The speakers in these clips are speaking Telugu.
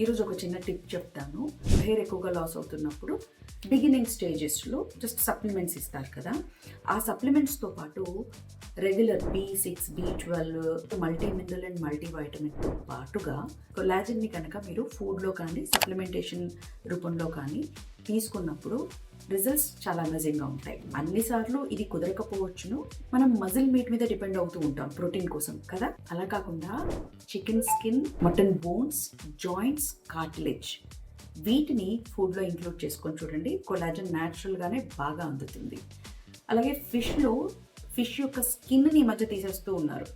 ఈరోజు ఒక చిన్న టిప్ చెప్తాను. హెయిర్ ఎక్కువగా లాస్ అవుతున్నప్పుడు బిగినింగ్ స్టేజెస్లో జస్ట్ సప్లిమెంట్స్ ఇస్తారు కదా, ఆ సప్లిమెంట్స్తో పాటు regular B6, B12, multi mineral and multi వైటమిన్తో పాటుగా కొలాజన్ని కనుక మీరు ఫుడ్లో కానీ సప్లిమెంటేషన్ రూపంలో కానీ తీసుకున్నప్పుడు రిజల్ట్స్ చాలా అమేజింగ్గా ఉంటాయి. అన్నిసార్లు ఇది కుదరకపోవచ్చును, మనం మజిల్ మీట్ మీద డిపెండ్ అవుతూ ఉంటాం ప్రోటీన్ కోసం కదా. అలా కాకుండా chicken skin, mutton bones, joints, cartilage వీటిని ఫుడ్లో ఇంక్లూడ్ చేసుకొని చూడండి, కొలాజన్ న్యాచురల్గానే బాగా అందుతుంది. అలాగే ఫిష్ యొక్క స్కిన్ని మధ్య తీసేస్తూ ఉన్నారు.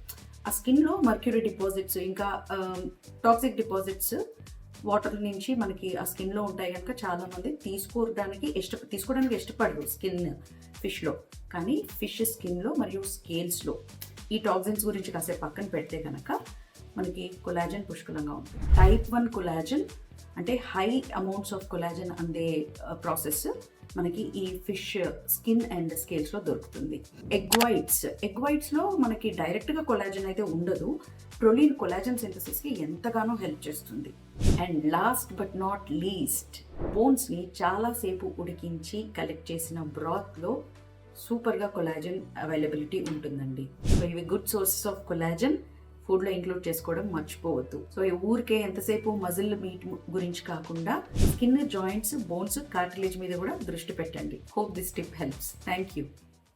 ఆ స్కిన్లో మర్క్యూరీ డిపాజిట్స్, ఇంకా టాక్సిక్ డిపాజిట్స్ వాటర్ నుంచి మనకి ఆ స్కిన్లో ఉంటాయి కనుక చాలామంది తీసుకోవడానికి ఇష్టపడరు స్కిన్ ఫిష్లో. కానీ ఫిష్ స్కిన్లో మరియు స్కేల్స్లో ఈ టాక్సిన్స్ గురించి కాసేపు పక్కన పెడితే కనుక మనకి కొలాజన్ పుష్కలంగా ఉంటుంది. టైప్ 1 కొలాజన్ అంటే హై అమౌంట్స్ ఆఫ్ కొలాజన్ అందే ప్రాసెస్ మనకి ఈ ఫిష్ స్కిన్ అండ్ స్కేల్స్లో దొరుకుతుంది. ఎగ్ వైట్స్లో మనకి డైరెక్ట్గా కొలాజన్ అయితే ఉండదు, ప్రొలీన్ కొలాజన్ సింథసిస్కి ఎంతగానో హెల్ప్ చేస్తుంది. And last but not least, బోన్స్ని చాలాసేపు ఉడికించి కలెక్ట్ చేసిన బ్రాత్లో సూపర్గా కొలాజన్ అవైలబిలిటీ ఉంటుందండి. సో ఇవి గుడ్ సోర్సెస్ ఆఫ్ కొలాజన్, ఫుడ్లో ఇంక్లూడ్ చేసుకోవడం మర్చిపోవద్దు. సో ఈ ఊరికే ఎంతసేపు మజిల్ మీట్ గురించి కాకుండా స్కిన్, జాయింట్స్, బోన్స్, కార్టిలేజ్ మీద కూడా దృష్టి పెట్టండి. Hope this tip helps. Thank you.